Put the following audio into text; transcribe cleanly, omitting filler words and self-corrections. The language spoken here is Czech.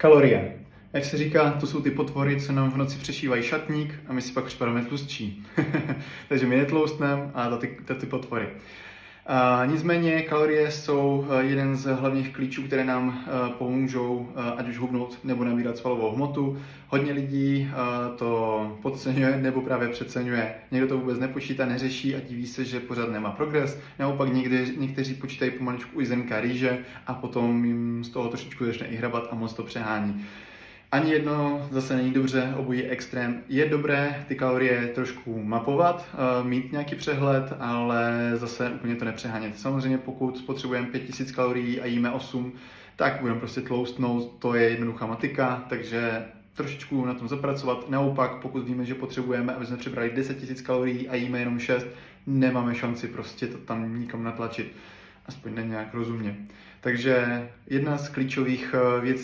Kalorie. Jak se říká, to jsou ty potvory, co nám v noci přešívají šatník a my si pak připadáme tlustší. Takže my netloustneme a ty potvory. Nicméně kalorie jsou jeden z hlavních klíčů, které nám pomůžou ať už hubnout nebo nabírat svalovou hmotu. Hodně lidí to podceňuje nebo právě přeceňuje. Někdo to vůbec nepočítá, neřeší a diví se, že pořád nemá progres. Naopak někteří počítají pomaličku i zrnka rýže a potom jim z toho trošičku začne i hrabat a moc to přehání. Ani jedno zase není dobře, obojí je extrém. Je dobré ty kalorie trošku mapovat, mít nějaký přehled, ale zase úplně to nepřehánět. Samozřejmě pokud spotřebujeme 5000 kalorií a jíme 8, tak budeme prostě tloustnout, to je jednoduchá matika, takže trošičku na tom zapracovat. Naopak, pokud víme, že potřebujeme, aby jsme přibrali 10 000 kalorií a jíme jenom 6, nemáme šanci prostě to tam nikam natlačit. Aspoň ne nějak rozumně. Takže jedna z klíčových věcí